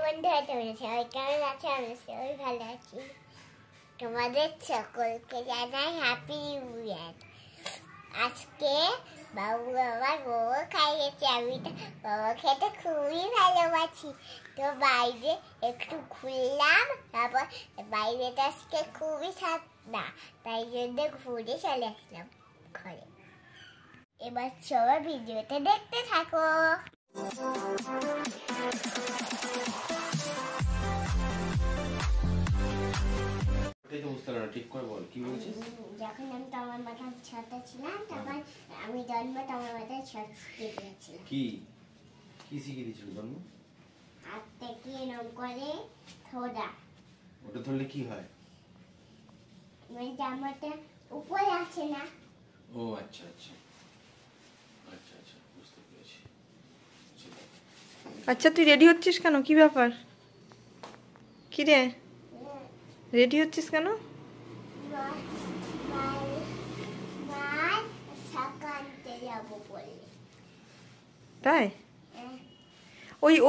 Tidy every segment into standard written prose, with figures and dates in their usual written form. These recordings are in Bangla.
বন্ধুরা তোমরা সবাই কেমন আছো? আমি সবাই ভালো আছি। তোমাদের সকলকে জানাই হ্যাপি নিউ ইয়ার। আজকে বাবু আমার মোমো খাইয়েছে। আমি তো মোমো খেতে খুবই ভালোবাসি। তো বাইরে একটু ঘুরলাম, তারপর বাইরেটা আজকে খুবই ঠান্ডা, তাই জন্য ঘুরে চলে আসলাম ঘরে। এবার সবাই ভিডিওটা দেখতে থাকো। যখন আমি তোমার মাথায় ছোট ছিলাম তখন আমি জন্ম তোমার মাথায় ছোট দিয়েছিলাম। কি কি শিখিয়ে দিয়েছিল জন্ম? হাত থেকে এরকম করে ধরা। ওটা ধরলে কি হয়? মানে জামাটা উপরে আছে না। ও আচ্ছা আচ্ছা আচ্ছা আচ্ছা, বুঝতে পেরেছি। আচ্ছা, তুই রেডি হচ্ছিস কেন? কি ব্যাপার? কি রে, রেডি হচ্ছিস কেন? তাই?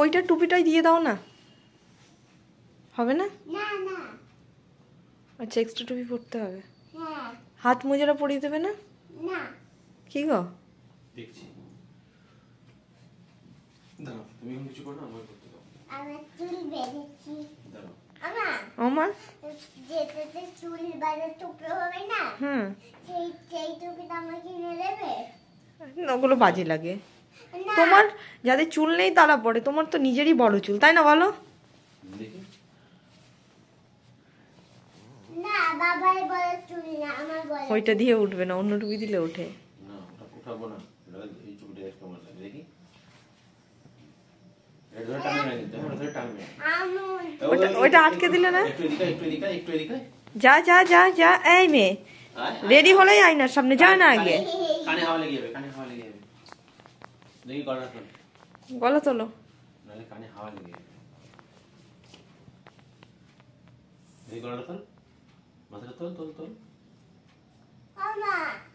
ওইটা টুপিটাই দিয়ে দাও না, হবে না? আচ্ছা, এক্সট্রা টুপি পরতে হবে। হাত মোজাটা পরিয়ে দেবে না? কি গো? দেখছি, দাঁড়াও, তুমি এখন কিছু করো না, আমার করতে দাও। আমার চুল বেঁধেছি। দাঁড়াও আমার যেটাতে চুল বাঁধা টুপি হবে না, সেই টুপিটা আমার কিনে দেবে? ওগুলো বাজে লাগে। তোমার যাদের চুল নেই তারা পরে, তোমার তো নিজেরই বড় চুল, তাই না বলো? দেখি। না, বাবার বড় চুল না, আমার বড়। ওইটা দিয়ে উঠবে না, অন্য টুপি দিলে ওঠে। না, ওটা উঠাবো না, এই চুলটা কেমন লাগে দেখি। ওইটা আটকে দিলে না? একটু এদিকে, একটু এদিকে। যা যা যা যা, এই মেয়ে রেডি হলেই আয়নার সামনে যা না আগে। কানে হাওয়া লেগে যাবে, কানে হাওয়া লেগে যাবে। দেখি গলা তোল, গলা তোলো। নাহলে কানে হাওয়া লেগে যাবে। দেখি গলাটা তোল, মাথাটা তোল তোল তোল।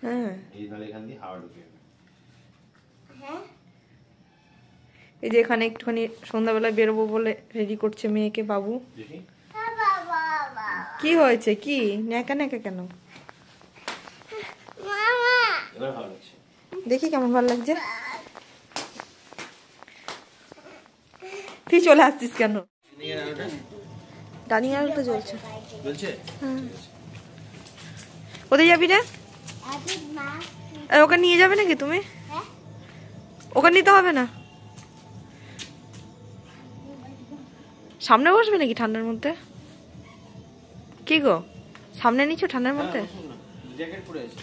হ্যাঁ, এই নাহলে এখান দিয়ে হাওয়া ঢুকে যাবে। এই যে এখানে একটুখানি সন্ধ্যাবেলায় বেরোবো বলে রেডি করছে মেয়েকে বাবু। দেখি কি হয়েছে? কি ন্যাকা ন্যাকা কেন? এবার ভালো লাগছে। দেখি কেমন ভালো লাগছে। তুই চলে আসছিস কেন? ডানিং আলোটা জ্বলছে। কোথায় যাবি রে? ওকে নিয়ে যাবে নাকি তুমি? ওকে নিতে হবে না, সামনে বসবে নাকি ঠান্ডার মধ্যে? কি গো, সামনে নিচ্ছ ঠান্ডার মধ্যে? জ্যাকেট পরে আছে।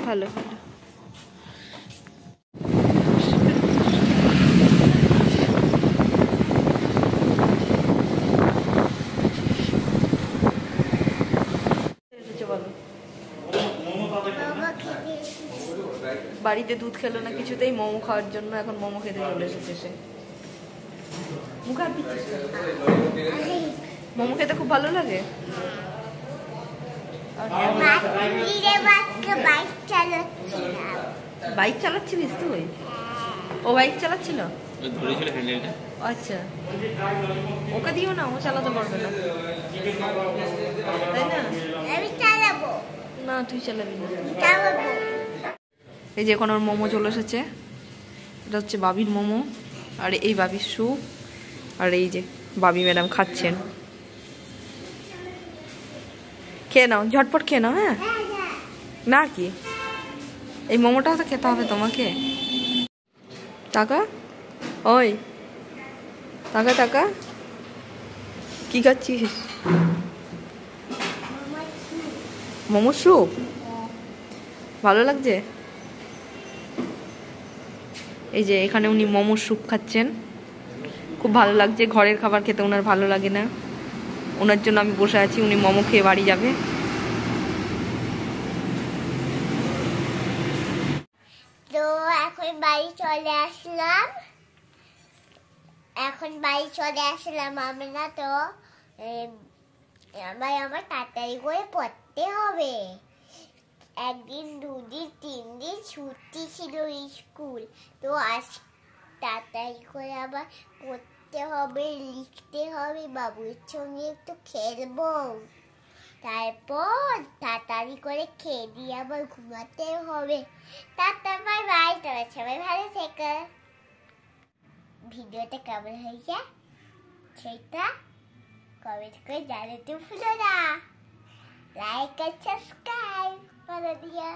ভালো ভালো। বাড়িতে দুধ খেলো না কিছুতেই, মোমো খাওয়ার জন্য এখন মোমো খেতে চলে এসেছে সে। মুখে হাত দিচ্ছিস? মোমো খেতে খুব ভালো লাগে। বাইক চালাচ্ছিলিস তুই? ও বাইক চালাচ্ছিল? আচ্ছা, ওকে দিও না, ও চালাতে পারবে না, তাই না? না, তুই চালাবি না। এই যে এখন ওর মোমো চলে এসেছে। এটা হচ্ছে বাবির মোমো, আর এই বাবির স্যুপ, আর এই যে বাবি ম্যাডাম খাচ্ছেন। খেয়ে নাও, ঝটপট খেয়ে নাও। হ্যাঁ না, কি এই মোমোটা তো খেতে হবে তোমাকে। টাকা, ওই টাকা টাকা, কি খাচ্ছিস? মোমো স্যুপ ভালো লাগছে? এই যে এখানে উনি মোমোর স্যুপ খাচ্ছেন, খুব ভালো লাগছে। ঘরের খাবার খেতে ওনার ভালো লাগে না, ওনার জন্য আমি বসে আছি, উনি মোমো খেয়ে বাড়ি যাবে। তো এখন বাড়ি চলে আসলাম, আমি না। তো আমার তাড়াতাড়ি করে পড়তে হবে। একদিন, দুদিন, 3 দিন ছুটি ছিল স্কুল, তো আজ তাড়াতাড়ি করে আবার পড়তে হবে, লিখতে হবে, বাবুর সঙ্গে একটু খেলবো, তারপর তাড়াতাড়ি করে খেয়ে দিয়ে আবার ঘুমাতে হবে। টাটা বাই বাই, তোরা সবাই ভালো থেকো। ভিডিওটা কেমন হয়েছে সেটা কমেন্ট করে জানাতে ভুলো না। লাইক আর সাবস্ক্রাইব করে দিও।